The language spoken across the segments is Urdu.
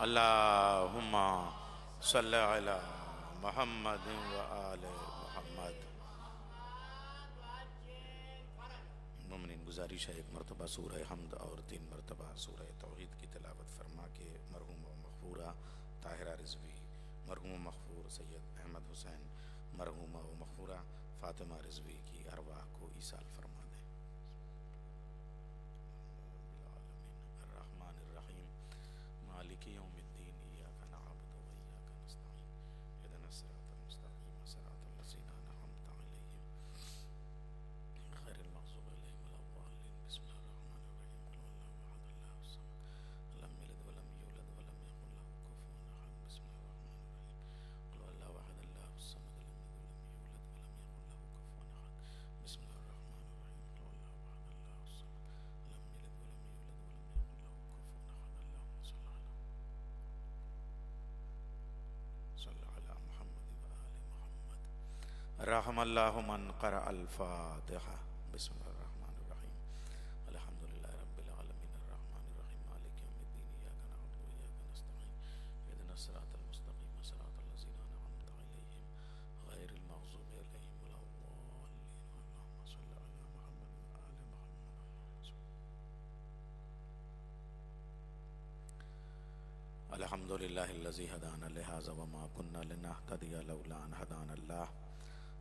اللہم صلی علی محمد و آل محمد۔ مومنین گزارش ہے ایک مرتبہ سورہ حمد اور 3 مرتبہ سورہ توحید کی تلاوت فرما کے مرحوم و مغفورہ طاہرہ رضوی، مرحوم و مغفور سید احمد حسین، مرحوم و مغفورہ فاطمہ رضوی کی ارواح کو ایصال فرما دیں۔ الرحمن الرحیم مالک یوم الدین ایاک نعبد و ایاک نستعین اہدنا الصراط المستقیم صراط الذین انعمت علیہم غیر المغضوب علیہم ولا الضالین۔ بسم اللہ الرحمن الرحیم قل هو اللہ احد اللہ الصمد لم یلد ولم یولد ولم یکن له کفوا احد۔ بسم اللہ الرحمن الرحیم قل هو اللہ احد اللہ الصمد لم یلد ولم یولد ولم یکن له کفوا احد۔ بسم اللہ الرحمن الرحیم قل هو اللہ احد اللہ الصمد لم یلد ولم یولد ولم یکن له کفوا احد۔ اللہم صل علی محمد و آل محمد۔ رحم اللہ من قرأ الفاتحہ۔ بسم اللہ الرحمن الرحیم الحمد للہ رب العالمین الرحمن الرحیم مالک یوم الدین ایاک نعبد و ایاک نستعین اہدنا الصراط المستقیم صراط الذین انعمت علیہم غیر المغضوب علیہم ولا الضالین۔ اللہم صل علی محمد و آل محمد۔ الحمد للہ الذی ہدانا لہذا وما كنا لنہتدی لولا ان ہدانا اللہ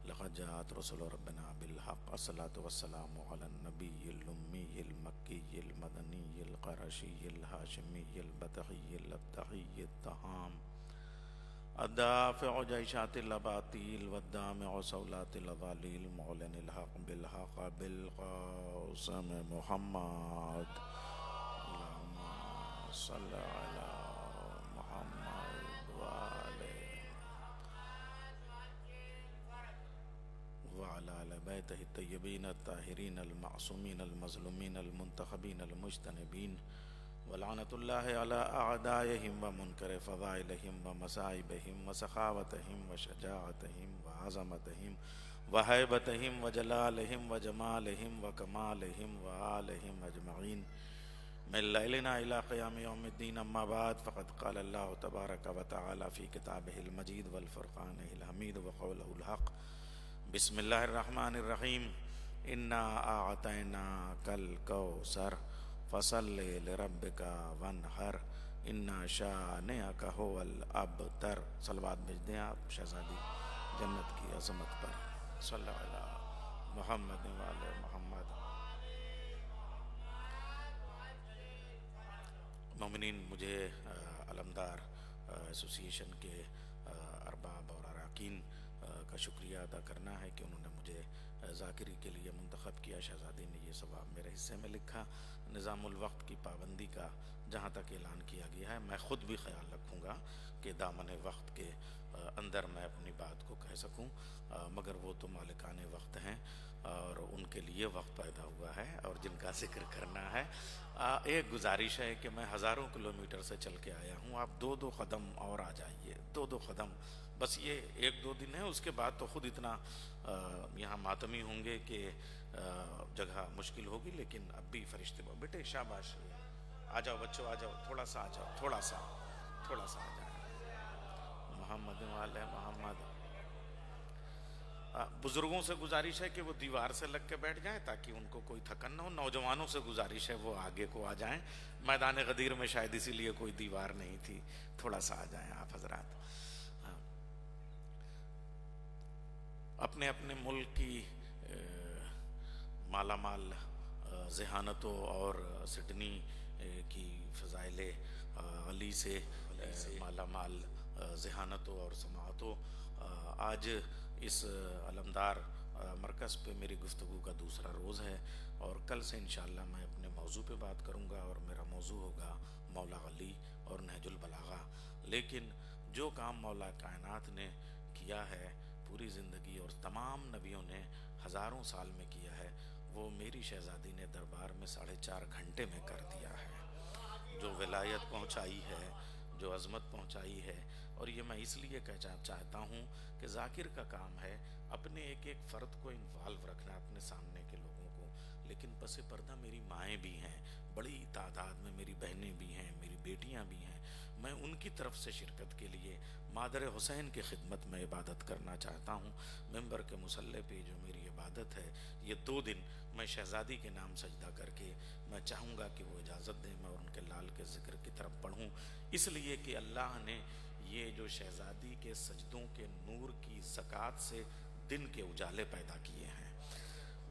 لقد جاءت رسل ربنا بالحق۔ الصلاة والسلام علی النبی الامی المکی المدنی القرشی الہاشمی البطحی الابتحی التہام الدافع جیشات الاباطیل والدامع صولات الاضالیل معلن الحق بالحق بالقاسم محمد۔ اللہم صل علی محمد وعلى آل بیتہ الطیبین الطاہرین المعصومین المظلومین المنتخبین المجتنبین ولعنۃ اللہ علی اعدائہم ومنکر فضائلہم ومصائبہم وسخاوتہم وشجاعتہم وعظمتہم وہیبتہم وجلالہم وجمالہم وکمالہم وآلہم اجمعین من لیلنا الى قیام یوم الدین۔ اما بعد فقد قال اللہ تبارک و تعالی فی کتابہ المجید والفرقان الحمید وقولہ الحق۔ بسم اللہ الرحمن الرحیم انا اعطیناک الکوثر فصل لربک وانحر ان شانئک هو الابتر۔ صلوات بھیج دیں آپ شہزادی جنت کی عظمت پر۔ صلی اللہ علی محمد و آل محمد۔ مومنین، مجھے علمدار ایسوسی ایشن کے ارباب اور اراکین کا شکریہ ادا کرنا ہے کہ انہوں نے مجھے ذاکری کے لیے منتخب کیا۔ شہزادی نے یہ ثواب میرے حصے میں لکھا۔ نظام الوقت کی پابندی کا جہاں تک اعلان کیا گیا ہے، میں خود بھی خیال رکھوں گا کہ دامن وقت کے اندر میں اپنی بات کو کہہ سکوں، مگر وہ تو مالکان وقت ہیں اور ان کے لیے وقت پیدا ہوا ہے اور جن کا ذکر کرنا ہے۔ ایک گزارش ہے کہ میں ہزاروں کلومیٹر سے چل کے آیا ہوں، آپ 2 قدم اور آ جائیے، 2 قدم بس۔ یہ 1-2 دن ہے، اس کے بعد تو خود اتنا یہاں ماتمی ہوں گے کہ جگہ مشکل ہوگی، لیکن اب بھی فرشتے بیٹے شاباش، آ جاؤ بچوں، آ جاؤ، تھوڑا سا آ جاؤ، تھوڑا سا آ جائیں۔ محمد والے محمد۔ بزرگوں سے گزارش ہے کہ وہ دیوار سے لگ کے بیٹھ جائیں تاکہ ان کو کوئی تھکن نہ ہو۔ نوجوانوں سے گزارش ہے وہ آگے کو آ جائیں۔ میدان غدیر میں شاید اسی لیے کوئی دیوار نہیں تھی، تھوڑا سا آ جائیں آپ حضرات۔ اپنے اپنے ملک کی مالا مال ذہانتوں اور سڈنی کی فضائل علی سے مالا مال ذہانتوں اور سماعتوں، آج اس علمدار مرکز پہ میری گفتگو کا دوسرا روز ہے اور کل سے انشاءاللہ میں اپنے موضوع پہ بات کروں گا اور میرا موضوع ہوگا مولا علی اور نہج البلاغہ۔ لیکن جو کام مولا کائنات نے کیا ہے پوری زندگی اور تمام نبیوں نے ہزاروں سال میں کیا ہے، وہ میری شہزادی نے دربار میں 4.5 گھنٹے میں کر دیا ہے۔ جو ولایت پہنچائی ہے، جو عظمت پہنچائی ہے، اور یہ میں اس لیے کہنا چاہتا ہوں کہ ذاکر کا کام ہے اپنے ایک ایک فرد کو انوالو رکھنا، اپنے سامنے کے لوگوں کو، لیکن پس پردہ میری مائیں بھی ہیں، بڑی تعداد میں میری بہنیں بھی ہیں، میری بیٹیاں بھی ہیں، میں ان کی طرف سے شرکت کے لیے مادر حسین کی خدمت میں عبادت کرنا چاہتا ہوں۔ ممبر کے مصلی پہ جو میری عبادت ہے یہ 2 دن میں شہزادی کے نام سجدہ کر کے میں چاہوں گا کہ وہ اجازت دیں میں ان کے لال کے ذکر کی طرف پڑھوں، اس لیے کہ اللہ نے یہ جو شہزادی کے سجدوں کے نور کی زکوٰۃ سے دن کے اجالے پیدا کیے ہیں،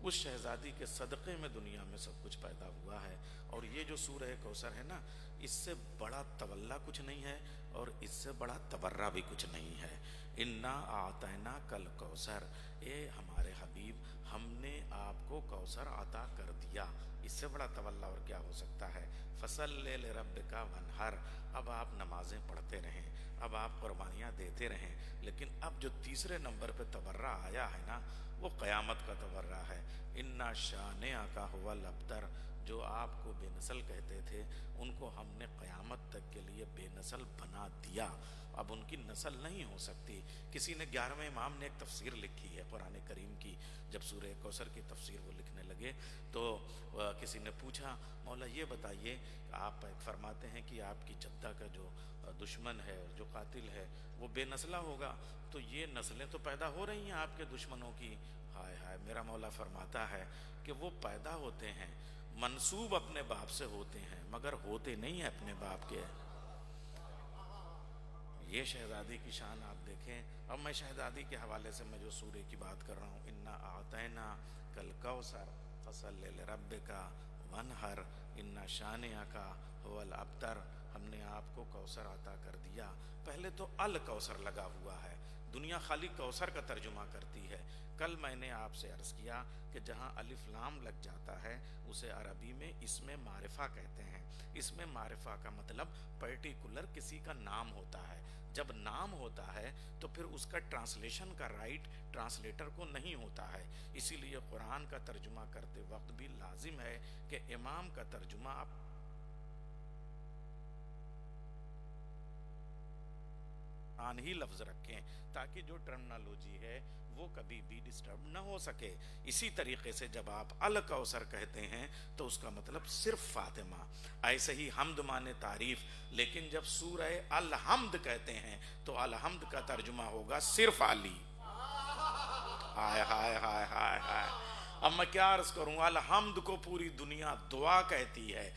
اس شہزادی کے صدقے میں دنیا میں سب کچھ پیدا ہوا ہے۔ اور یہ جو سورہ کوثر ہے نا، اس سے بڑا تولا کچھ نہیں ہے اور اس سے بڑا تبرہ بھی کچھ نہیں ہے۔ انا اعطینا کل کوثر، اے ہمارے حبیب ہم نے آپ کو کوثر عطا کر دیا، اس سے بڑا تولا اور کیا ہو سکتا ہے۔ فصلی لربک وانحر، اب آپ نمازیں پڑھتے رہیں، اب آپ قربانیاں دیتے رہیں، لیکن اب جو تیسرے نمبر پہ تبرہ آیا ہے نا وہ قیامت کا تبرہ ہے۔ انا شانئک ھو الابتر، جو آپ کو بے نسل کہتے تھے ان کو ہم نے قیامت تک کے لیے بے نسل بنا دیا، اب ان کی نسل نہیں ہو سکتی۔ کسی نے 11ویں امام نے ایک تفسیر لکھی ہے قرآن کریم کی، جب سورہ کوثر کی تفسیر وہ لکھنے لگے تو کسی نے پوچھا مولا یہ بتائیے، آپ فرماتے ہیں کہ آپ کی جدہ کا جو دشمن ہے جو قاتل ہے وہ بے نسلہ ہوگا، تو یہ نسلیں تو پیدا ہو رہی ہیں آپ کے دشمنوں کی۔ ہائے ہائے، میرا مولا فرماتا ہے کہ وہ پیدا ہوتے ہیں، منسوب اپنے باپ سے ہوتے ہیں مگر ہوتے نہیں ہیں اپنے باپ کے۔ یہ شہزادی کی شان آپ دیکھیں۔ اب میں شہزادی کے حوالے سے میں جو سورہ کی بات کر رہا ہوں، انا اعطینا کل کوثر فصلی لربک وانحر ان شانئک ھو الابتر، ہم نے آپ کو کوثر عطا کر دیا۔ پہلے تو الکوثر لگا ہوا ہے، دنیا خالی کوثر کا ترجمہ کرتی ہے۔ کل میں نے آپ سے عرض کیا کہ جہاں الف لام لگ جاتا ہے اسے عربی میں اسم معرفہ کہتے ہیں۔ اسم معرفہ کا مطلب پرٹیکولر کسی کا نام ہوتا ہے، جب نام ہوتا ہے تو پھر اس کا ٹرانسلیشن کا رائٹ ٹرانسلیٹر کو نہیں ہوتا ہے، اسی لیے قرآن کا ترجمہ کرتے وقت بھی لازم ہے کہ امام کا ترجمہ آپ آن ہی لفظ رکھیں تاکہ جو ٹرمنالوجی ہے وہ کبھی بھی ڈسٹرب نہ ہو سکے۔ اسی طریقے سے جب آپ الکوثر کہتے ہیں تو اس کا مطلب صرف فاطمہ، ایسے ہی حمد مانے تعریف، لیکن جب سورہ الحمد کہتے ہیں تو الحمد کا ترجمہ ہوگا صرف علی۔ ہائے ہائے ہائے ہائے ہائے، اب میں کیا عرض کروں، الحمد کو پوری دنیا دعا کہتی ہے،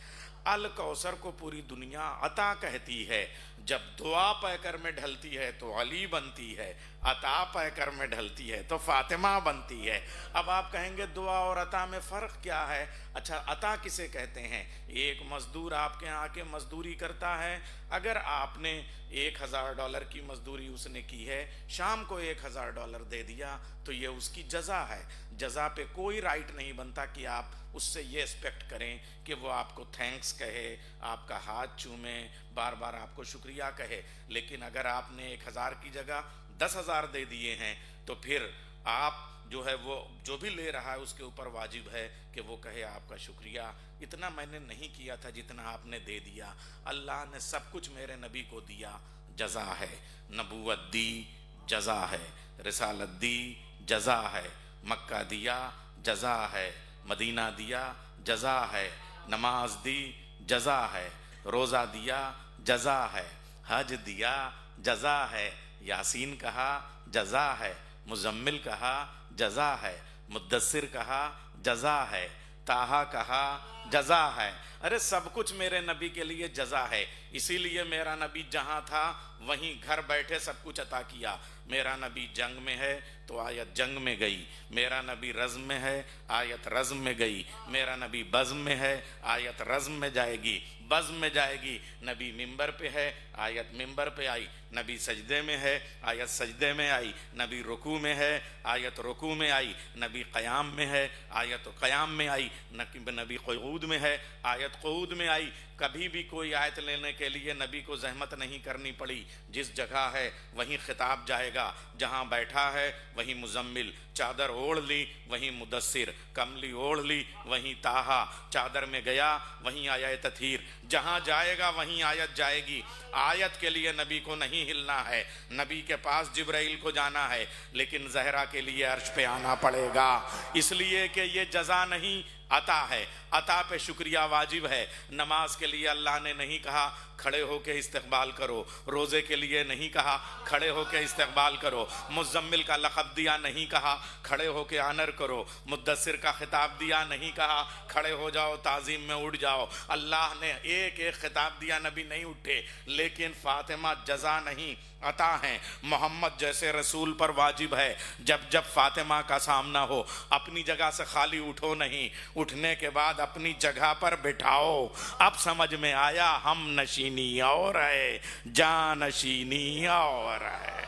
الکوثر کو پوری دنیا عطا کہتی ہے۔ جب دعا پہ کر میں ڈھلتی ہے تو علی بنتی ہے، عطا پہ کر میں ڈھلتی ہے تو فاطمہ بنتی ہے۔ اب آپ کہیں گے دعا اور عطا میں فرق کیا ہے؟ اچھا، عطا کسے کہتے ہیں؟ ایک مزدور آپ کے یہاں آ کے مزدوری کرتا ہے، اگر آپ نے $1000 کی مزدوری اس نے کی ہے، شام کو $1000 دے دیا تو یہ اس کی جزا ہے۔ جزا پہ کوئی رائٹ نہیں بنتا کہ آپ اس سے یہ ایکسپیکٹ کریں کہ وہ آپ کو تھینکس کہے، آپ کا ہاتھ چومے، بار بار آپ کو شکریہ کہے۔ لیکن اگر آپ نے 1000 کی جگہ 10,000 دے دیے ہیں تو پھر آپ جو ہے وہ جو بھی لے رہا ہے اس کے اوپر واجب ہے کہ وہ کہے آپ کا شکریہ، اتنا میں نے نہیں کیا تھا جتنا آپ نے دے دیا، اللہ نے سب کچھ میرے نبی کو دیا، جزا ہے۔ نبوت دی جزا ہے، رسالت دی جزا ہے، مکہ دیا جزا ہے، مدینہ دیا جزا ہے، نماز دی جزا ہے، روزہ دیا جزا ہے، حج دیا جزا ہے، یاسین کہا جزا ہے، مزمل کہا جزا ہے، مدثر کہا جزا ہے، طٰہٰ کہا جزا ہے۔ ارے سب کچھ میرے نبی کے لیے جزا ہے، اسی لیے میرا نبی جہاں تھا وہیں گھر بیٹھے سب کچھ عطا کیا۔ میرا نبی جنگ میں ہے تو آیت جنگ میں گئی، میرا نبی رزم میں ہے آیت رزم میں گئی، میرا نبی بزم میں ہے آیت رزم میں جائے گی، بزم میں جائے گی۔ نبی ممبر پہ ہے آیت ممبر پہ آئی، نبی سجدے میں ہے آیت سجدے میں آئی، نبی رکوع میں ہے آیت رکوع میں آئی، نبی قیام میں ہے آیت قیام میں آئی، نبی قعود میں ہے آیت قعود میں آئی۔ کبھی بھی کوئی آیت لینے کے لیے نبی کو زحمت نہیں کرنی پڑی، جس جگہ ہے وہیں خطاب جائے گا، جہاں بیٹھا ہے وہیں مزمل، چادر اوڑھ لی وہیں مدثر، کملی اوڑھ لی وہیں طٰہٰ، چادر میں گیا وہیں آیت تطہیر، جہاں جائے گا وہیں آیت جائے گی۔ آیت کے لیے نبی کو نہیں ہلنا ہے، نبی کے پاس جبرائیل کو جانا ہے، لیکن زہرا کے لیے عرش پہ آنا پڑے گا، اس لیے کہ یہ جزا نہیں عطا ہے، عطا پہ شکریہ واجب ہے۔ نماز کے لیے اللہ نے نہیں کہا کھڑے ہو کے استقبال کرو، روزے کے لیے نہیں کہا کھڑے ہو کے استقبال کرو، مزمل کا لقب دیا نہیں کہا کھڑے ہو کے آنر کرو، مدثر کا خطاب دیا نہیں کہا کھڑے ہو جاؤ تعظیم میں اٹھ جاؤ۔ اللہ نے ایک ایک خطاب دیا، نبی نہیں اٹھے، لیکن فاطمہ جزا نہیں عطا ہیں۔ محمد جیسے رسول پر واجب ہے جب جب فاطمہ کا سامنا ہو اپنی جگہ سے خالی اٹھو نہیں، اٹھنے کے بعد اپنی جگہ پر بٹھاؤ۔ اب سمجھ میں آیا ہم نشینی اور ہے جانشینی اور ہے۔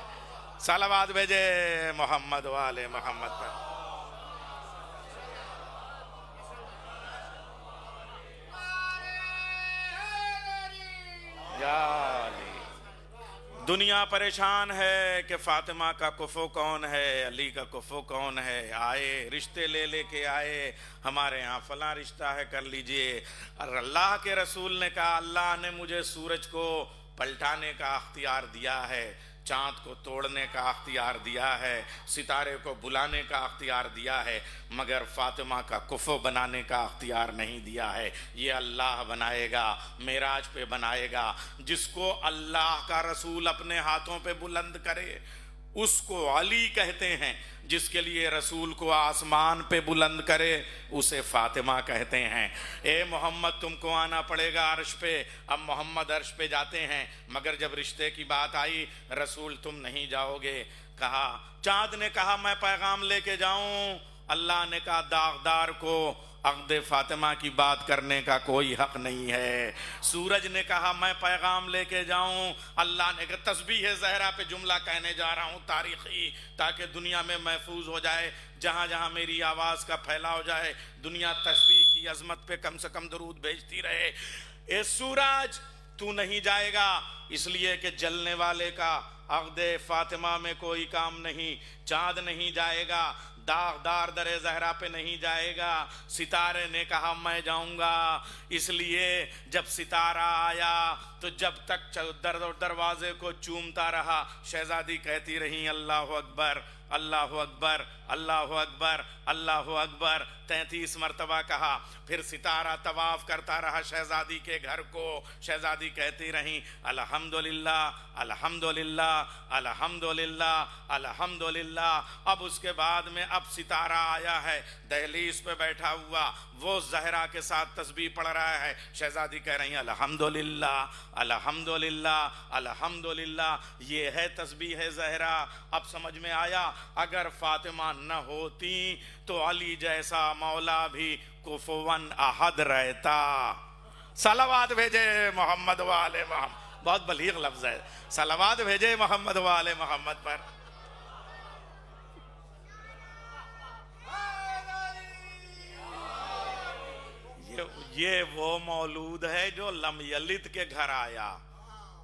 صلوات بھیجے محمد والے محمد پر۔ یا علی، دنیا پریشان ہے کہ فاطمہ کا کفو کون ہے، علی کا کفو کون ہے، آئے رشتے لے لے کے آئے، ہمارے یہاں فلاں رشتہ ہے کر لیجئے۔ اور اللہ کے رسول نے کہا اللہ نے مجھے سورج کو پلٹانے کا اختیار دیا ہے، چاند کو توڑنے کا اختیار دیا ہے، ستارے کو بلانے کا اختیار دیا ہے، مگر فاطمہ کا کفو بنانے کا اختیار نہیں دیا ہے۔ یہ اللہ بنائے گا، معراج پہ بنائے گا۔ جس کو اللہ کا رسول اپنے ہاتھوں پہ بلند کرے اس کو علی کہتے ہیں، جس کے لیے رسول کو آسمان پہ بلند کرے اسے فاطمہ کہتے ہیں۔ اے محمد تم کو آنا پڑے گا عرش پہ۔ اب محمد عرش پہ جاتے ہیں، مگر جب رشتے کی بات آئی رسول تم نہیں جاؤ گے۔ کہا چاند نے کہا میں پیغام لے کے جاؤں، اللہ نے کہا داغدار کو عقد فاطمہ کی بات کرنے کا کوئی حق نہیں ہے۔ سورج نے کہا میں پیغام لے کے جاؤں، اللہ نے کہا تسبیح زہرا پہ جملہ کہنے جا رہا ہوں تاریخی، تاکہ دنیا میں محفوظ ہو جائے، جہاں جہاں میری آواز کا پھیلا ہو جائے دنیا تسبیح کی عظمت پہ کم سے کم درود بھیجتی رہے۔ اے سورج تو نہیں جائے گا، اس لیے کہ جلنے والے کا عقد فاطمہ میں کوئی کام نہیں۔ چاند نہیں جائے گا، داغدار در زہرا پہ نہیں جائے گا۔ ستارے نے کہا میں جاؤں گا، اس لیے جب ستارہ آیا تو جب تک دروازے کو چومتا رہا شہزادی کہتی رہی اللہ اکبر اللہ اکبر اللہ اکبر اللہ اکبر 33 مرتبہ کہا۔ پھر ستارہ طواف کرتا رہا شہزادی کے گھر کو، شہزادی کہتی رہیں الحمدللہ الحمدللہ الحمدللہ الحمدللہ۔ اب اس کے بعد میں اب ستارہ آیا ہے دہلیز پہ بیٹھا ہوا، وہ زہرا کے ساتھ تسبیح پڑھ رہا ہے، شہزادی کہہ رہی ہیں الحمدللہ الحمدللہ الحمدللہ۔ یہ ہے تسبیح زہرا۔ اب سمجھ میں آیا اگر فاطمہ نہ ہوتی تو علی جیسا مولا بھی کفواً احد رہتا۔ صلوات بھیجے محمد والے محمد، بہت بلیغ لفظ ہے، صلوات بھیجے محمد والے محمد پر۔ یہ وہ مولود ہے جو لم یلد کے گھر آیا،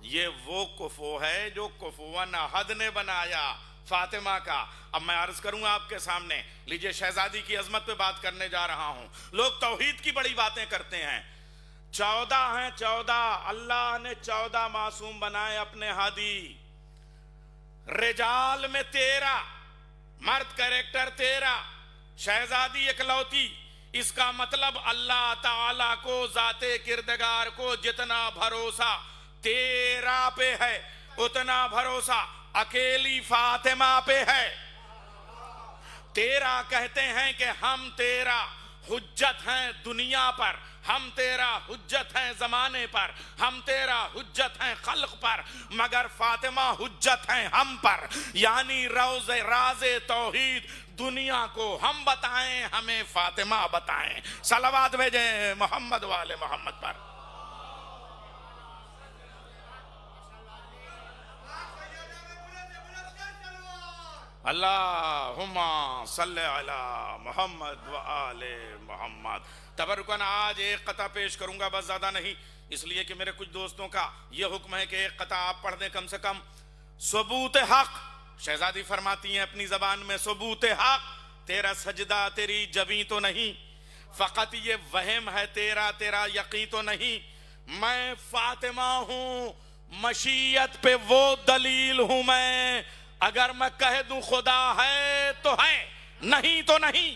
یہ وہ کفو ہے جو کفواً احد نے بنایا فاطمہ کا۔ اب میں عرض کروں گا آپ کے سامنے، لیجئے شہزادی کی عظمت پہ بات کرنے جا رہا ہوں۔ لوگ توحید کی بڑی باتیں کرتے ہیں، 14 ہیں 14، اللہ نے 14 معصوم بنائے اپنے ہادی، رجال میں 13، مرد کریکٹر 13، شہزادی اکلوتی۔ اس کا مطلب اللہ تعالیٰ کو ذات کردگار کو جتنا بھروسہ 13 پہ ہے اتنا بھروسہ اکیلی فاطمہ پہ ہے۔ 13 کہتے ہیں کہ ہم تیرا حجت ہیں دنیا پر، ہم تیرا حجت ہیں زمانے پر، ہم تیرا حجت ہیں خلق پر، مگر فاطمہ حجت ہیں ہم پر، یعنی راز توحید دنیا کو ہم بتائیں ہمیں فاطمہ بتائیں۔ صلوات بھیجیں محمد والے محمد پر۔ اللہم صلی علی محمد وآل محمد۔ تبرکن آج ایک قطعہ پیش کروں گا، بس زیادہ نہیں، اس لیے کہ میرے کچھ دوستوں کا یہ حکم ہے کہ ایک قطعہ آپ پڑھ دیں کم سے کم۔ ثبوت حق، شہزادی فرماتی ہیں اپنی زبان میں، ثبوت حق تیرا سجدہ تیری جبیں تو نہیں، فقط یہ وہم ہے تیرا یقین تو نہیں، میں فاطمہ ہوں، مشیت پہ وہ دلیل ہوں میں، اگر میں کہہ دوں خدا ہے تو ہے، نہیں تو نہیں۔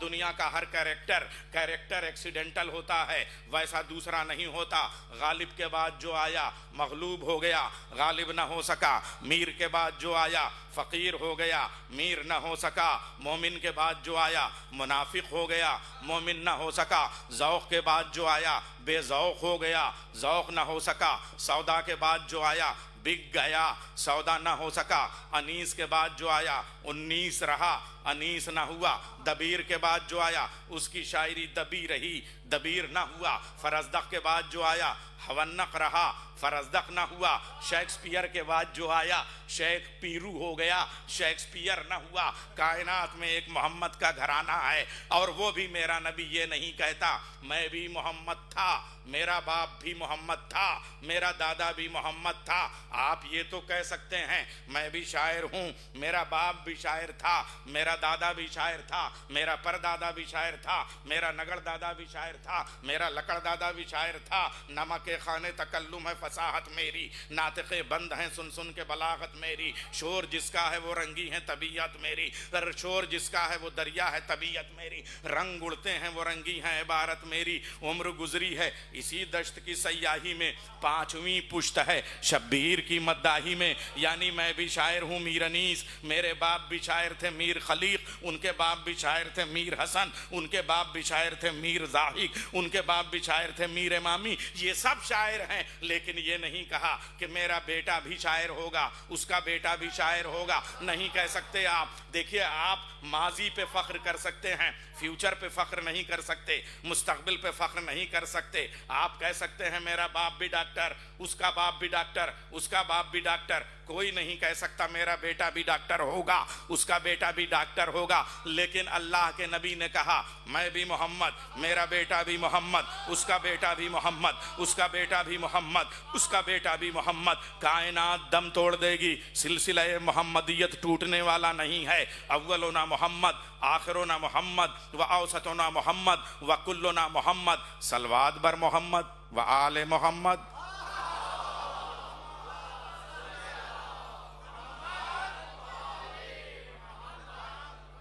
دنیا کا ہر کیریکٹر ایکسیڈنٹل ہوتا ہے, ویسا دوسرا نہیں ہوتا. غالب کے بعد جو آیا مغلوب ہو گیا, غالب نہ ہو سکا. میر کے بعد جو آیا فقیر ہو گیا, میر نہ ہو سکا. مومن کے بعد جو آیا منافق ہو گیا, مومن نہ ہو سکا. ذوق کے بعد جو آیا بے ذوق ہو گیا, ذوق نہ ہو سکا. سودا کے بعد جو آیا بک گیا, سودا نہ ہو سکا. انیس کے بعد جو آیا انیس رہا, انیس نہ ہوا. دبیر کے بعد جو آیا اس کی شاعری دبی رہی, دبیر نہ ہوا. فرزدق کے بعد جو آیا حونق رہا, فرزدق نہ ہوا. شیکسپیئر کے بعد جو آیا شیخ پیرو ہو گیا, شیکسپیئر نہ ہوا. کائنات میں ایک محمد کا گھرانہ ہے, اور وہ بھی میرا نبی یہ نہیں کہتا میں بھی محمد تھا, میرا باپ بھی محمد تھا, میرا دادا بھی محمد تھا. آپ یہ تو کہہ سکتے ہیں میں بھی شاعر ہوں, میرا باپ بھی شاعر تھا, میرا دادا بھی شاعر تھا, میرا پردادا بھی شاعر تھا, میرا نگڑ دادا بھی شاعر تھا, میرا لکڑ دادا بھی شاعر تھا. نمک خانے تکلم ہے فصاحت میری, ناطق بند ہیں سن سن کے بلاغت میری. شور جس کا ہے وہ رنگی ہے طبیعت میری, شور جس کا ہے وہ دریا ہے طبیعت میری. رنگ اڑتے ہیں وہ رنگی ہے عبارت میری. عمر گزری ہے اسی دشت کی سیاہی میں, پانچویں پشت ہے شبیر کی مداحی میں. یعنی میں بھی شاعر ہوں میر انیس, میرے باپ بھی شاعر تھے میر خلیق, ان کے باپ بھی شاعر تھے میر حسن, ان کے باپ بھی شاعر تھے میر زاہق, ان کے باپ بھی شاعر تھے میر امامی. یہ سب شاعر ہیں, لیکن یہ نہیں کہا کہ میرا بیٹا بھی شاعر ہوگا, اس کا بیٹا بھی شاعر ہوگا. نہیں کہہ سکتے آپ. دیکھیے آپ ماضی پہ فخر کر سکتے ہیں, فیوچر پہ فخر نہیں کر سکتے, مستقبل پہ فخر نہیں کر سکتے. آپ کہہ سکتے ہیں میرا باپ بھی ڈاکٹر, اس کا باپ بھی ڈاکٹر, اس کا باپ بھی ڈاکٹر. کوئی نہیں کہہ سکتا میرا بیٹا بھی ڈاکٹر ہوگا, اس کا بیٹا بھی ڈاکٹر ہوگا. لیکن اللہ کے نبی نے کہا میں بھی محمد, میرا بیٹا بھی محمد, اس کا بیٹا بھی محمد, اس کا بیٹا بھی محمد, اس کا بیٹا بھی محمد. کائنات دم توڑ دے گی, سلسلہ محمدیت ٹوٹنے والا نہیں ہے. اولنا محمد, آخرنا محمد, و اوسطنا محمد, و کلنا محمد. صلوات بر محمد و آل محمد.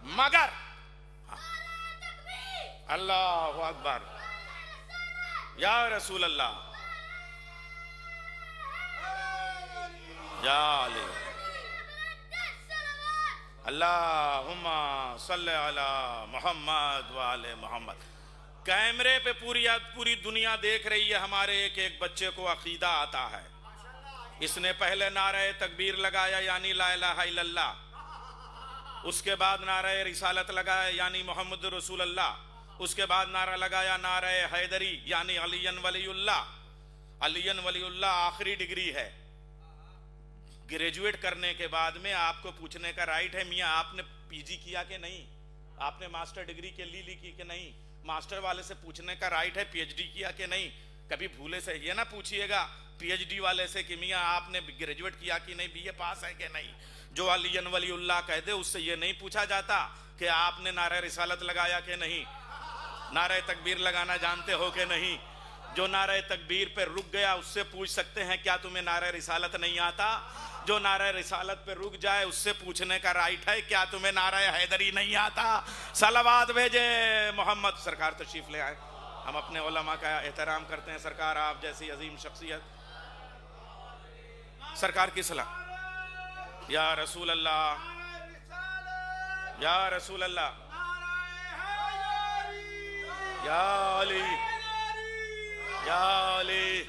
مگر اللہ اکبر یا رسول اللہ یا علی اللہم صلی علی محمد و آل محمد. کیمرے پہ پوری دنیا دیکھ رہی ہے, ہمارے ایک ایک بچے کو عقیدہ آتا ہے. اس نے پہلے نعرہ تکبیر لگایا یعنی لا الہ الا اللہ, اس کے بعد نعرہ رسالت لگایا یعنی محمد رسول اللہ, اس کے بعد نعرہ لگایا نعرہ حیدری یعنی علی ولی اللہ. علی ولی اللہ آخری ڈگری ہے. گریجویٹ کرنے کے بعد میں آپ کو پوچھنے کا رائٹ ہے میاں آپ نے پی جی کیا کہ نہیں, آپ نے ماسٹر ڈگری کے لی کی کہ نہیں. ماسٹر والے سے پوچھنے کا رائٹ ہے پی ایچ ڈی کیا کہ نہیں. کبھی بھولے سے یہ نہ پوچھئے گا پی ایچ ڈی والے سے کہ میاں آپ نے گریجویٹ کیا کہ نہیں, بی اے پاس ہے کہ نہیں. جو علی ولی اللہ کہہ دے اس سے یہ نہیں پوچھا جاتا کہ آپ نے نعرہ رسالت لگایا کہ نہیں, نعرہ تکبیر لگانا جانتے ہو کہ نہیں. جو نعرہ تکبیر پہ رک گیا اس سے پوچھ سکتے ہیں کیا تمہیں نعرہ رسالت نہیں آتا. جو نعرہ رسالت پہ رک جائے اس سے پوچھنے کا رائٹ ہے کیا تمہیں نعرہ حیدری نہیں آتا. صلوات بھیجے محمد. سرکار تشریف لے آئے, ہم اپنے علماء کا احترام کرتے ہیں. سرکار آپ جیسی عظیم شخصیت, سرکار کی صلاح. یا رسول اللہ یا رسول اللہ یا علی یا علی.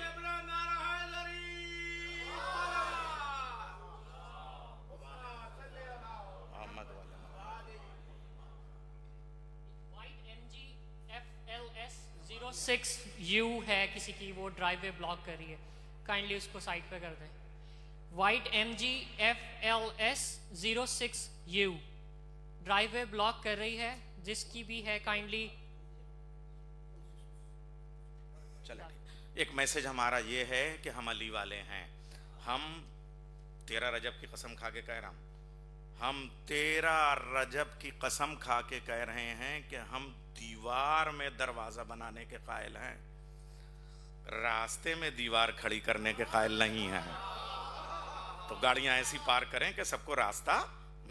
FLS06U ہے کسی کی, وہ ڈرائیو وے بلاک کر رہی ہے, کائنڈلی اس کو سائٹ پہ کر دیں. وائٹ MG FLS06U ڈرائیو وے بلاک کر رہی ہے, جس کی بھی ہے کائنڈلی. چلیں ایک میسج ہمارا یہ ہے کہ ہم علی والے ہیں. ہم 13 رجب کی قسم کھا کے کہہ رہا ہوں, ہم 13 رجب کی قسم کھا کے کہہ رہے ہیں کہ ہم دیوار میں دروازہ بنانے کے قائل ہیں, راستے میں دیوار کھڑی کرنے کے قائل نہیں ہیں. تو گاڑیاں ایسی پارک کریں کہ سب کو راستہ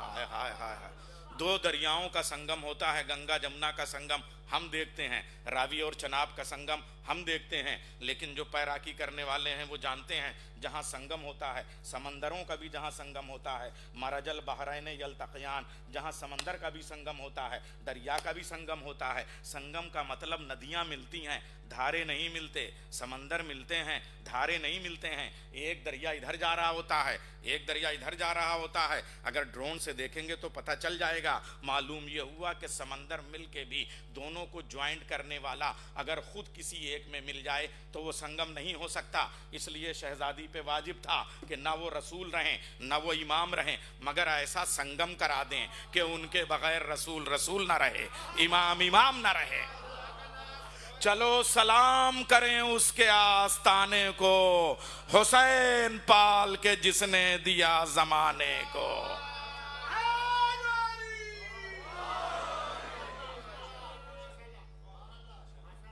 ہائے ہائے ہائے ہائے، دو دریاؤں کا سنگم ہوتا ہے، گنگا جمنا کا سنگم ہم دیکھتے ہیں، راوی اور چناب کا سنگم ہم دیکھتے ہیں، لیکن جو پیراکی کرنے والے ہیں وہ جانتے ہیں جہاں سنگم ہوتا ہے، سمندروں کا بھی جہاں سنگم ہوتا ہے، مرج البحرین یلتقیان، جہاں سمندر کا بھی سنگم ہوتا ہے، دریا کا بھی سنگم ہوتا ہے۔ سنگم کا مطلب ندیاں ملتی ہیں، دھارے نہیں ملتے، سمندر ملتے ہیں، دھارے نہیں ملتے ہیں۔ ایک دریا ادھر جا رہا ہوتا ہے، ایک دریا ادھر جا رہا ہوتا ہے، اگر ڈرون سے دیکھیں گے تو پتہ چل جائے گا۔ معلوم یہ ہوا کہ سمندر مل کے بھی دونوں کو جوائنٹ کرنے والا اگر خود کسی ایک میں مل جائے تو وہ سنگم نہیں ہو سکتا۔ اس لیے شہزادی پہ واجب تھا کہ نہ وہ رسول رہیں نہ وہ امام رہیں، مگر ایسا سنگم کرا دیں کہ ان کے بغیر رسول رسول نہ رہے، امام امام نہ رہے۔ چلو سلام کریں اس کے آستانے کو، حسین پال کے جس نے دیا زمانے کو۔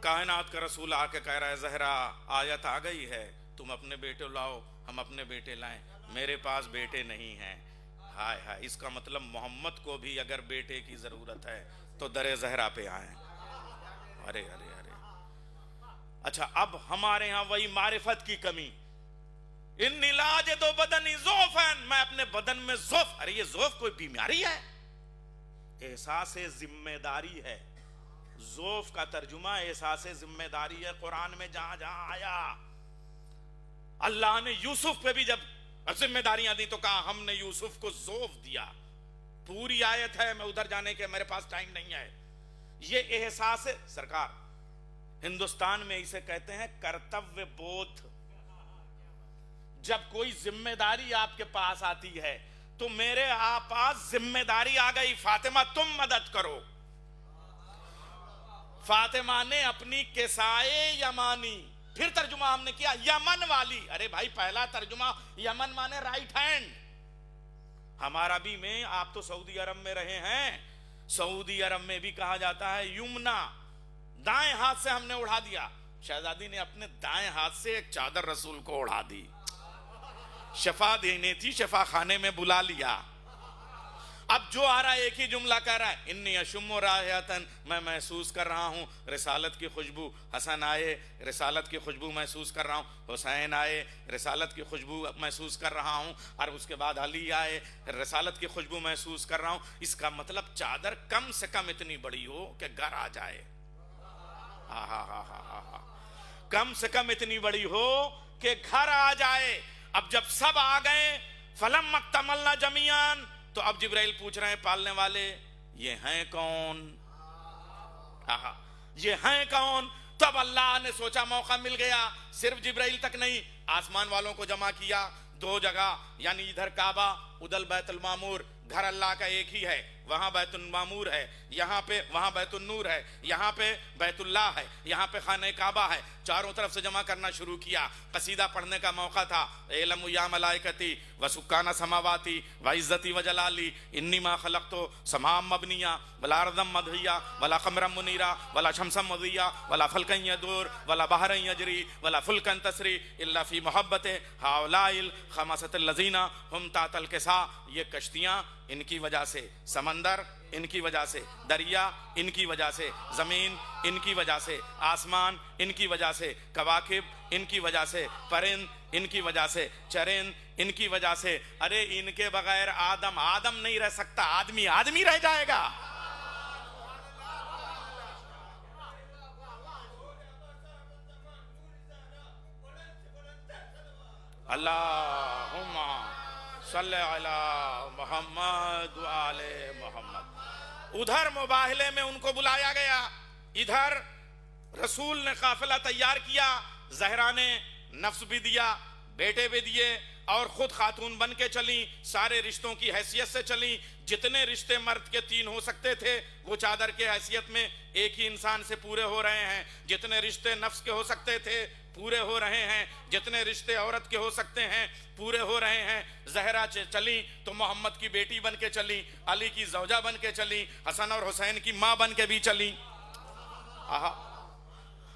کائنات کا رسول آ کے کہہ رہا ہے زہرا آیت آ گئی ہے، تم اپنے بیٹے لاؤ، ہم اپنے بیٹے لائیں، میرے پاس بیٹے نہیں ہیں۔ ہائے ہائے، اس کا مطلب محمد کو بھی اگر بیٹے کی ضرورت ہے تو در زہرا پہ آئیں۔ ارے ارے ارے، اچھا اب ہمارے ہاں وہی معرفت کی کمی، انی لا اجد بدنی ضعفا، میں اپنے بدن میں ضعف۔ ارے یہ ضعف کوئی بیماری ہے؟ احساس ذمہ داری ہے۔ ضعف کا ترجمہ احساس ذمہ داری ہے۔ قرآن میں جہاں جہاں آیا، اللہ نے یوسف پہ بھی جب ذمہ داریاں دی تو کہا ہم نے یوسف کو ضعف دیا۔ پوری آیت ہے، میں ادھر جانے کے میرے پاس ٹائم نہیں ہے۔ یہ احساس سرکار، ہندوستان میں اسے کہتے ہیں کرتویہ بودھ۔ جب کوئی ذمہ داری آپ کے پاس آتی ہے تو میرے پاس ذمہ داری آ گئی، فاطمہ تم مدد کرو۔ فاطمہ نے اپنی کسائے یمانی، پھر ترجمہ ہم نے کیا یمن والی۔ ارے بھائی پہلا ترجمہ یمن مانے رائٹ ہینڈ۔ ہمارا بھی میں، آپ تو سعودی عرب میں رہے ہیں، سعودی عرب میں بھی کہا جاتا ہے یمنا، دائیں ہاتھ سے ہم نے اڑا دیا۔ شہزادی نے اپنے دائیں ہاتھ سے ایک چادر رسول کو اڑا دی، شفا دینے تھی، شفا خانے میں بلا لیا۔ اب جو آ رہا ہے ایک ہی جملہ کہہ رہا ہے، انی اشم رائحۃ، میں محسوس کر رہا ہوں رسالت کی خوشبو۔ حسن آئے، رسالت کی خوشبو محسوس کر رہا ہوں، حسین آئے، رسالت کی خوشبو محسوس کر رہا ہوں، اور اس کے بعد علی آئے، رسالت کی خوشبو محسوس کر رہا ہوں۔ اس کا مطلب چادر کم سے کم اتنی بڑی ہو کہ گھر آ جائے، کم سے کم اتنی بڑی ہو کہ گھر آ جائے۔ اب جب سب آ گئے، فلم اکتملنا جمیعاً، تو اب جبرائیل پوچھ رہے ہیں پالنے والے یہ ہیں کون؟ یہ ہیں کون؟ تو اب اللہ نے سوچا موقع مل گیا، صرف جبرائیل تک نہیں، آسمان والوں کو جمع کیا دو جگہ، یعنی ادھر کعبہ، ادھر بیت المعمور۔ گھر اللہ کا ایک ہی ہے، وہاں بیت المعمور ہے، یہاں پہ وہاں بیت النور ہے، یہاں پہ بیت اللہ ہے، یہاں پہ خانہ کعبہ ہے۔ چاروں طرف سے جمع کرنا شروع کیا۔ قصیدہ پڑھنے کا موقع تھا، اعلم یا ملائکتی وسکان سماواتی وعزتی وجلالی انی ما خلقت سماء مبنیا ولا ارضا مدحیا ولا قمرا منیرا ولا شمسا مضیا ولا فلکا یدور ولا بحرا یجری ولا فلکا تسری الا فی محبت ہؤلاء الخمسۃ الذین هم تحت الکساء۔ یہ کشتیاں ان کی وجہ سے، سمندر ان کی وجہ سے، دریا ان کی وجہ سے، زمین ان کی وجہ سے، آسمان ان کی وجہ سے، کواکب ان کی وجہ سے، پرند ان کی وجہ سے، چرند ان کی وجہ سے۔ ارے ان کے بغیر آدم آدم نہیں رہ سکتا، آدمی آدمی رہ جائے گا۔ اللہم صلی علی محمد وآل محمد۔ ادھر مباہلے میں ان کو بلایا گیا، ادھر رسول نے قافلہ تیار کیا، زہرا نے نفس بھی دیا، بیٹے بھی دیے، اور خود خاتون بن کے چلیں، سارے رشتوں کی حیثیت سے چلیں۔ جتنے رشتے مرد کے 3 ہو سکتے تھے وہ چادر کے حیثیت میں ایک ہی انسان سے پورے ہو رہے ہیں۔ جتنے رشتے نفس کے ہو سکتے تھے پورے ہو رہے ہیں، جتنے رشتے عورت کے ہو سکتے ہیں پورے ہو رہے ہیں۔ زہرا چلی تو محمد کی بیٹی بن کے چلی، علی کی زوجہ بن کے چلی، حسن اور حسین کی ماں بن کے بھی چلی۔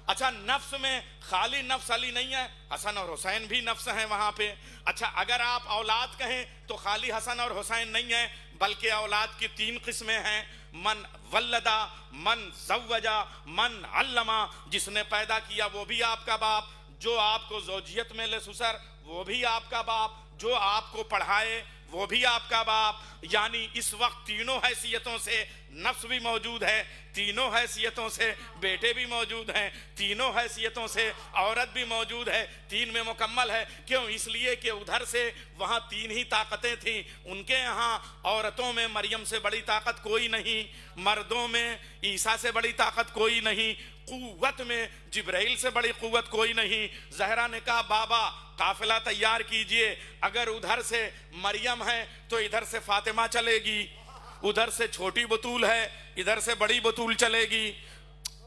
اچھا نفس میں خالی نفس علی نہیں ہے، حسن اور حسین بھی نفس ہیں وہاں پہ۔ اچھا اگر آپ اولاد کہیں تو خالی حسن اور حسین نہیں ہے، بلکہ اولاد کی 3 قسمیں ہیں، من ولدا، من زوجا، من علما. جس نے پیدا کیا وہ بھی آپ کا باپ، جو آپ کو زوجیت میں لے سسر وہ بھی آپ کا باپ، جو آپ کو پڑھائے وہ بھی آپ کا باپ. یعنی اس وقت تینوں حیثیتوں سے نفس بھی موجود ہے، تینوں حیثیتوں سے بیٹے بھی موجود ہیں، تینوں حیثیتوں سے عورت بھی موجود ہے، 3 میں مکمل ہے. کیوں؟ اس لیے کہ ادھر سے وہاں 3 ہی طاقتیں تھیں. ان کے یہاں عورتوں میں مریم سے بڑی طاقت کوئی نہیں، مردوں میں عیسیٰ سے بڑی طاقت کوئی نہیں، قوت میں جبرائیل سے بڑی قوت کوئی نہیں. زہرا نے کہا بابا قافلہ تیار کیجئے، اگر ادھر سے مریم ہے تو ادھر سے فاطمہ چلے گی، ادھر سے چھوٹی بطول ہے ادھر سے بڑی بطول چلے گی.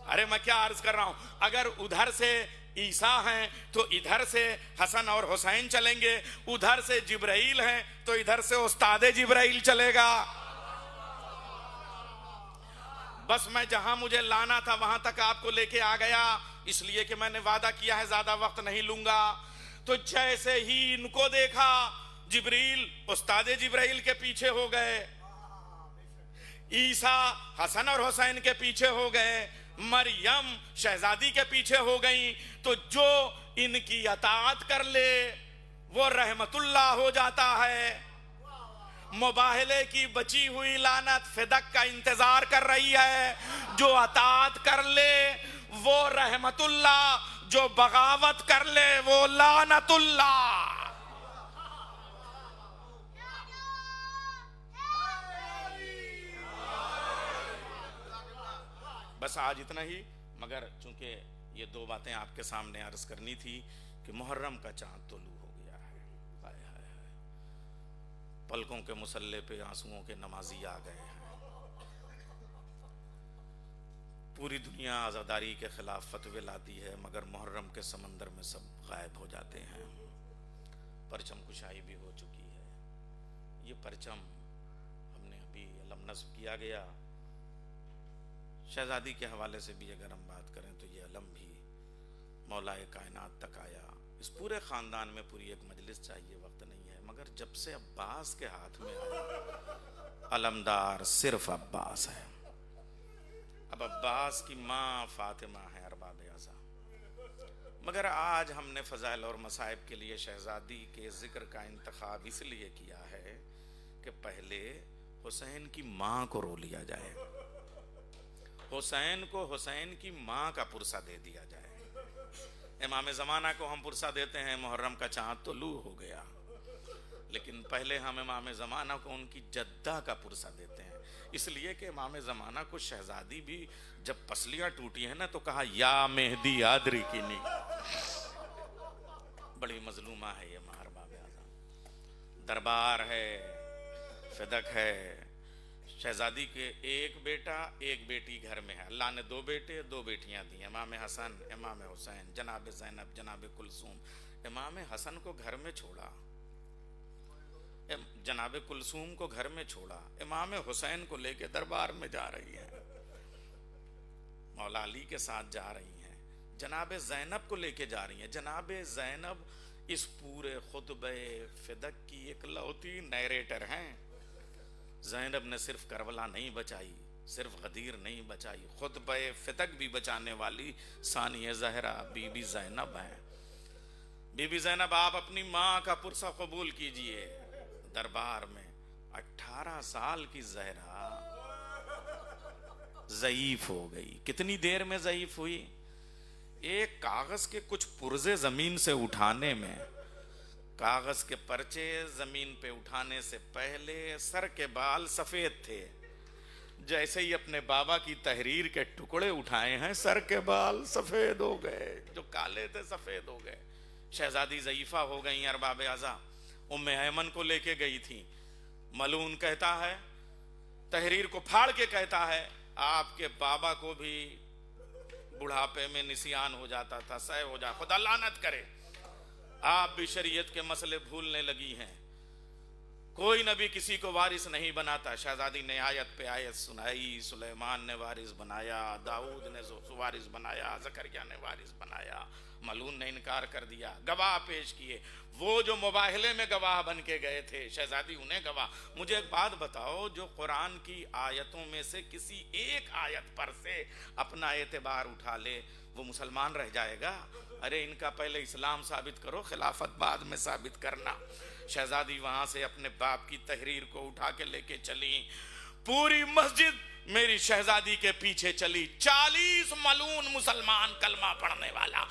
ارے میں کیا عرض کر رہا ہوں، اگر ادھر سے عیسیٰ ہیں تو ادھر سے حسن اور حسین چلیں گے، ادھر سے جبرائیل ہیں تو ادھر سے استاد جبرائیل چلے گا. بس میں جہاں مجھے لانا تھا وہاں تک آپ کو لے کے آ گیا، اس لیے کہ میں نے وعدہ کیا ہے زیادہ وقت نہیں لوں گا. تو جیسے ہی ان کو دیکھا جبریل استاد جبرائیل کے پیچھے ہو گئے، عیسیٰ حسن اور حسین کے پیچھے ہو گئے، مریم شہزادی کے پیچھے ہو گئیں. تو جو ان کی اطاعت کر لے وہ رحمت اللہ ہو جاتا ہے. مباہلے کی بچی ہوئی لعنت فدق کا انتظار کر رہی ہے. جو اطاعت کر لے وہ رحمت اللہ، جو بغاوت کر لے وہ لعنت اللہ. بس آج اتنا ہی، مگر چونکہ یہ 2 باتیں آپ کے سامنے عرض کرنی تھی کہ محرم کا چاند طلوع ہو گیا ہے. ہائے ہائے ہائے، پلکوں کے مسلح پہ آنسوؤں کے نمازی آ گئے ہیں. پوری دنیا عزاداری کے خلاف فتوے لاتی ہے مگر محرم کے سمندر میں سب غائب ہو جاتے ہیں. پرچم کشائی بھی ہو چکی ہے. یہ پرچم ہم نے ابھی علم نصب کیا گیا. شہزادی کے حوالے سے بھی اگر ہم بات کریں تو یہ علم بھی مولا کائنات تک آیا. اس پورے خاندان میں پوری ایک مجلس چاہیے، وقت نہیں ہے، مگر جب سے عباس کے ہاتھ میں آیا علمدار صرف عباس ہے. اب عباس کی ماں فاطمہ ہے ارباب اعضا، مگر آج ہم نے فضائل اور مصائب کے لیے شہزادی کے ذکر کا انتخاب اس لیے کیا ہے کہ پہلے حسین کی ماں کو رو لیا جائے، حسین کو حسین کی ماں کا پرسہ دے دیا جائے. امام زمانہ کو ہم پرسہ دیتے ہیں محرم کا چاند طلوع ہو گیا، لیکن پہلے ہم امام زمانہ کو ان کی جدہ کا پرسہ دیتے ہیں، اس لیے کہ امام زمانہ کو شہزادی بھی جب پسلیاں ٹوٹی ہیں نا تو کہا یا مہدی آدری کی نی. بڑی مظلومہ ہے یہ ماں ارباب اعظم. دربار ہے، فدق ہے. شہزادی کے 1 بیٹا 1 بیٹی گھر میں ہے. اللہ نے 2 بیٹے 2 بیٹیاں دی، امام حسن امام حسین، جناب زینب جناب کلثوم. امام حسن کو گھر میں چھوڑا، جناب کلثوم کو گھر میں چھوڑا، امام حسین کو لے کے دربار میں جا رہی ہے، مولا علی کے ساتھ جا رہی ہیں، جناب زینب کو لے کے جا رہی ہیں. جناب زینب اس پورے خطبہ فدق کی اکلوتی نیریٹر ہیں. زینب نے صرف کربلا نہیں بچائی، صرف غدیر نہیں بچائی، خطبہ فدق بھی بچانے والی ثانیہ زہرا بی بی زینب ہیں. بی بی زینب آپ اپنی ماں کا پرسہ قبول کیجئے. دربار میں 18 سال کی زہرا ضعیف ہو گئی. کتنی دیر میں ضعیف ہوئی؟ ایک کاغذ کے کچھ پرزے زمین سے اٹھانے میں، کاغذ کے پرچے زمین پہ اٹھانے سے پہلے سر کے بال سفید تھے. جیسے ہی اپنے بابا کی تحریر کے ٹکڑے اٹھائے ہیں سر کے بال سفید ہو گئے، جو کالے تھے سفید ہو گئے. شہزادی ضعیفہ ہو گئیں ارباب اعضا. ام ایمن کو لے کے گئی تھی. ملون کہتا ہے، تحریر کو پھاڑ کے کہتا ہے، آپ کے بابا کو بھی بڑھاپے میں نسیان ہو جاتا تھا، سہ ہو جا، خدا لعنت کرے، آپ بھی شریعت کے مسئلے بھولنے لگی ہیں. کوئی نبی کسی کو وارث نہیں بناتا. شہزادی نے آیت پہ آیت سنائی. سلیمان نے وارث بنایا, داؤد نے وارث بنایا, زکریا نے وارث بنایا, ملعون نے انکار کر دیا. گواہ پیش کیے, وہ جو مباہلے میں گواہ بن کے گئے تھے شہزادی انہیں گواہ. مجھے ایک بات بتاؤ, جو قرآن کی آیتوں میں سے کسی ایک آیت پر سے اپنا اعتبار اٹھا لے وہ مسلمان رہ جائے گا؟ ارے ان کا پہلے اسلام ثابت کرو, خلافت بعد میں ثابت کرنا. شہزادی وہاں سے اپنے باپ کی تحریر کو اٹھا کے لے کے چلی. پوری مسجد میری شہزادی کے پیچھے چلی. 40 ملعون مسلمان کلمہ پڑھنے والا.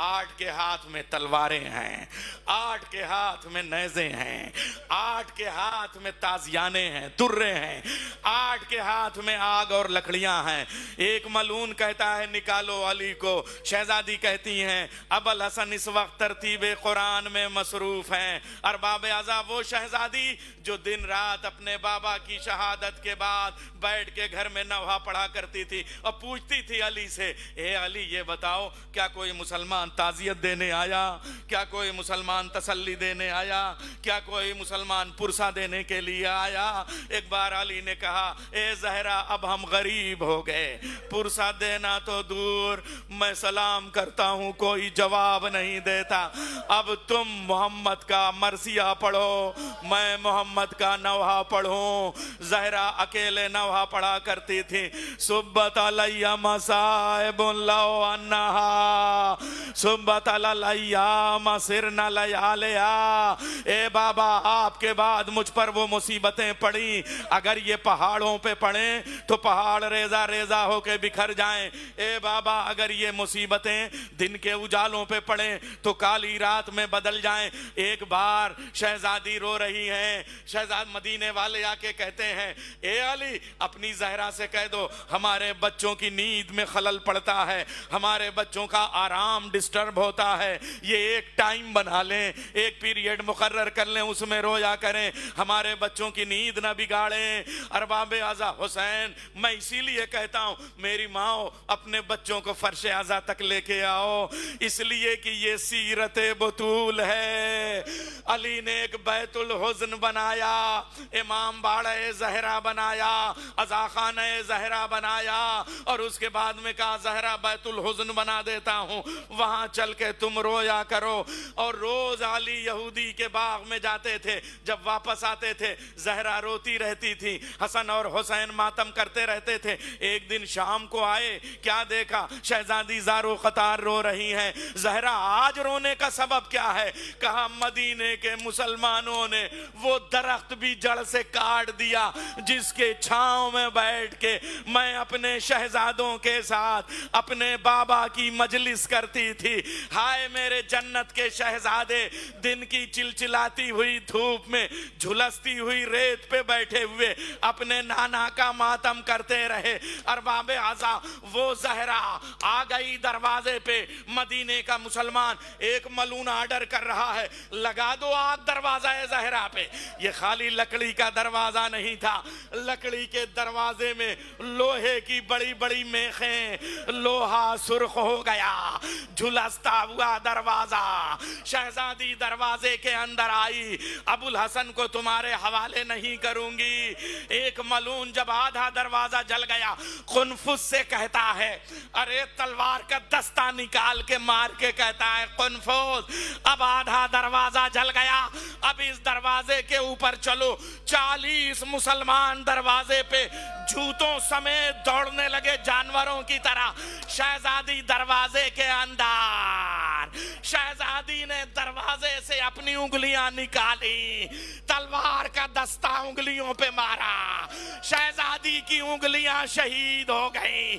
8 کے ہاتھ میں تلواریں ہیں, 8 کے ہاتھ میں نیزے ہیں, 8 کے ہاتھ میں تازیانے ہیں, درے ہیں, 8 کے ہاتھ میں آگ اور لکڑیاں ہیں. ایک ملعون کہتا ہے نکالو علی کو. شہزادی کہتی ہیں ابو الحسن اس وقت ترتیب قرآن میں مصروف ہیں. ارباب اعضا وہ شہزادی جو دن رات اپنے بابا کی شہادت کے بعد بیٹھ کے گھر میں نوحہ پڑھا کرتی تھی اور پوچھتی تھی علی سے, اے علی یہ بتاؤ کیا کوئی مسلمان تعزیت دینے آیا, کیا کوئی مسلمان تسلی دینے آیا, کیا کوئی مسلمان پرسہ دینے کے لیے آیا؟ ایک بار علی نے کہا اے زہرا اب ہم غریب ہو گئے, پرسہ دینا تو دور, میں سلام کرتا ہوں کوئی جواب نہیں دیتا. اب تم محمد کا مرثیہ پڑھو, میں محمد کا نوحہ پڑھوں. زہرا اکیلے نوحہ پڑھا کرتی تھی. سبت علی مصائب لو انہا سبت علی مسرنا لیالیا. اے بابا آپ کے بعد مجھ پر وہ مصیبتیں پڑی, اگر یہ پہاڑوں پہ پڑیں تو پہاڑ ریزہ ریزہ ہو کے بکھر جائیں. اے بابا اگر یہ مصیبتیں دن کے اجالوں پہ پڑیں تو کالی رات میں بدل جائیں. ایک بار شہزادی رو رہی ہیں, شہزاد مدینے والے آ کے کہتے ہیں اے علی اپنی زہرا سے کہہ دو ہمارے بچوں کی نیند میں خلل پڑتا ہے, ہمارے بچوں کا آرام ڈسٹرب ہوتا ہے, یہ ایک ٹائم بنا لیں, ایک پیریڈ مقرر کر لیں, اس میں رویا کریں, ہمارے بچوں کی نیند نہ بگاڑیں. ارباب اعضا حسین میں اسی لیے کہتا ہوں میری ماں اپنے بچوں کو فرش اعضا تک لے کے آؤ, اس لیے کہ یہ سیرت بطول ہے. علی نے ایک بیت الحزن بنایا, امام باڑہ زہرا بنایا, عزا خانہ زہرا بنایا, اور اس کے بعد میں کہا زہرا بیت الحزن بنا دیتا ہوں, وہاں چل کے تم رویا کرو. اور روز علی یہودی کے باغ میں جاتے تھے, جب واپس آتے تھے زہرا روتی رہتی تھی, حسن اور حسین ماتم کرتے رہتے تھے. ایک دن شام کو آئے, کیا دیکھا شہزادی زارو قطار رو رہی ہیں. زہرا آج رونے کا سبب کیا ہے؟ کہا مدینے کے مسلمانوں نے وہ درخت بھی جڑ سے کاٹ دیا جس کے چھاؤں میں بیٹھ کے میں اپنے شہزادوں کے ساتھ اپنے بابا کی مجلس کرتی تھی. ہائے میرے جنت کے شہزادے, دن کی چلچلاتی ہوئی دھوپ میں جھلستی ہوئی ریت پہ بیٹھے ہوئے اپنے نانا کا ماتم کرتے رہے. ارباب اعضا وہ زہرا آ گئی دروازے پہ, مدینے کا مسلمان, ایک ملعون آرڈر کر رہا ہے لگا دو آگ دروازہ زہرا پہ. یہ خالی لکڑی کا دروازہ نہیں تھا, لکڑی کے دروازے میں لوہے کی بڑی بڑی میخیں, لوہا سرخ ہو گیا, جھلستا ہوا دروازہ. شہزادی دروازے کے اندر آئی, ابو الحسن کو تمہارے حوالے نہیں کروں گی. ایک ملعون جب آدھا دروازہ جل گیا قنفذ سے کہتا ہے, ارے تلوار کا دستہ نکال کے مار کے کہتا ہے قنفذ اب آدھا دروازہ جل گیا, اب اس دروازے کے اوپر چلو. 40 مسلمان دروازے پہ جوتوں سمیت دوڑنے لگے جانوروں کی طرح. شہزادی دروازے کے اندر, شہزادی نے دروازے سے اپنی انگلیاں نکالی, تلوار کا دستہ انگلیوں پہ مارا, شہزادی کی انگلیاں شہید ہو گئیں.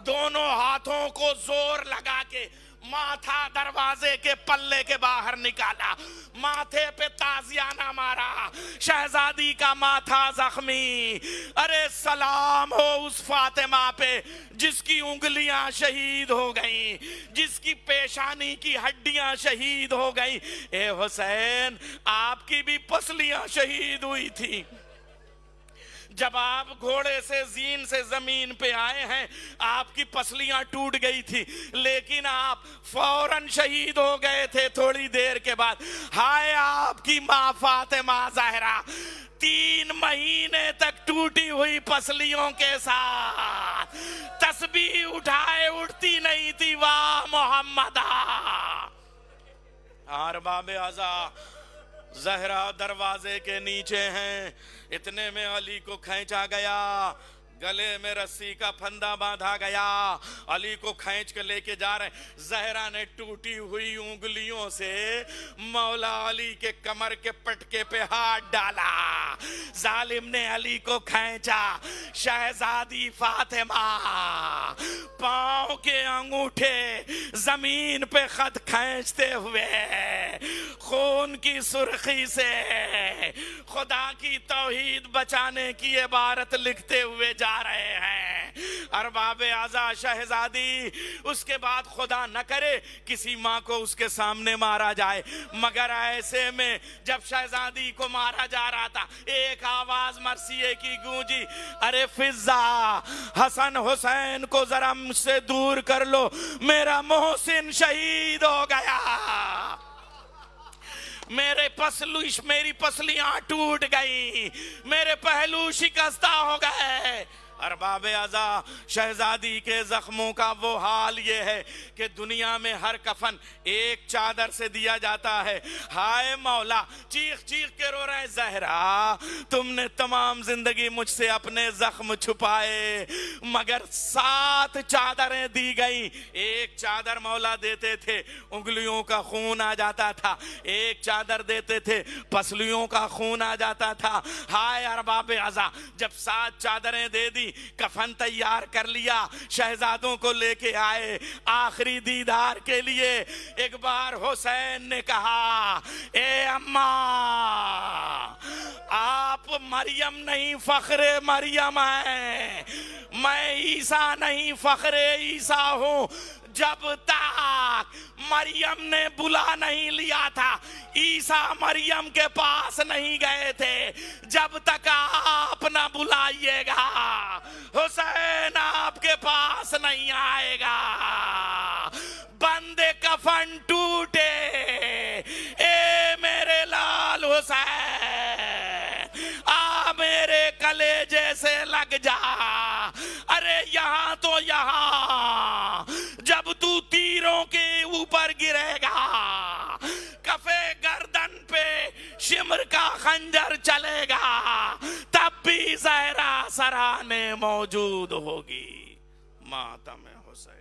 دونوں ہاتھوں کو زور لگا کے ماتھا دروازے کے پلے کے باہر نکالا, ماتھے پہ تازیانہ مارا, شہزادی کا ماتھا زخمی. ارے سلام ہو اس فاطمہ پہ جس کی انگلیاں شہید ہو گئیں, جس کی پیشانی کی ہڈیاں شہید ہو گئیں. اے حسین آپ کی بھی پسلیاں شہید ہوئی تھی. جب آپ گھوڑے سے زین سے زمین پہ آئے ہیں آپ کی پسلیاں ٹوٹ گئی تھی لیکن آپ فوراً شہید ہو گئے تھے تھوڑی دیر کے بعد. ہائے آپ کی ماں فاطمہ زہرا 3 مہینے تک ٹوٹی ہوئی پسلیوں کے ساتھ تسبیح اٹھائے اٹھتی نہیں تھی. واہ محمدہ. ارباب اعضا زہرا دروازے کے نیچے ہیں. اتنے میں علی کو کھینچا گیا, گلے میں رسی کا پھندا باندھا گیا, علی کو کھینچ کے لے کے جا رہے. زہرا نے ٹوٹی ہوئی انگلیوں سے مولا علی کے کمر کے پٹکے پہ ہاتھ ڈالا. ظالم نے علی کو کھینچا. شہزادی فاطمہ پاؤں کے انگوٹھے زمین پہ خط کھینچتے ہوئے خون کی سرخی سے خدا کی توحید بچانے کی عبارت لکھتے ہوئے جا رہے ہیں. ارباب اعضا شہزادی, اس کے بعد خدا نہ کرے کسی ماں کو اس کے سامنے مارا جائے, مگر ایسے میں جب شہزادی کو مارا جا رہا تھا ایک آواز مرثیے کی گونجی, ارے فضا حسن حسین کو ذرا مجھ سے دور کر لو, میرا محسن شہید ہو گیا, میری پسلیاں ٹوٹ گئی, میرے پہلو شکستہ ہو گئے. ارباب اعضا شہزادی کے زخموں کا وہ حال یہ ہے کہ دنیا میں ہر کفن ایک چادر سے دیا جاتا ہے. ہائے مولا, چیخ چیخ کے رو رہے, زہرا تم نے تمام زندگی مجھ سے اپنے زخم چھپائے مگر 7 چادریں دی گئی. ایک چادر مولا دیتے تھے انگلیوں کا خون آ جاتا تھا, ایک چادر دیتے تھے پسلیوں کا خون آ جاتا تھا. ہائے ارباب اعضا, جب 7 چادریں دے دی, کفن تیار کر لیا, شہزادوں کو لے کے آئے آخری دیدار کے لیے. ایک بار حسین نے کہا, اے اماں آپ مریم نہیں فخر مریم ہیں, میں عیسیٰ نہیں فخر عیسیٰ ہوں. جب تک مریم نے بلا نہیں لیا تھا عیسیٰ مریم کے پاس نہیں گئے تھے, جب تک آپ نہ بلائیے گا حسین آپ کے پاس نہیں آئے گا. بندے کفن ٹوٹے, اے میرے لال حسین آ میرے کلیجے سے لگ جا. ارے یہاں تو یہاں جب تو تیروں کے اوپر گرے گا کفے گردن پہ شمر کا خنجر چلے گا تب بھی زہرا سرانے موجود ہوگی. ماتم حسین.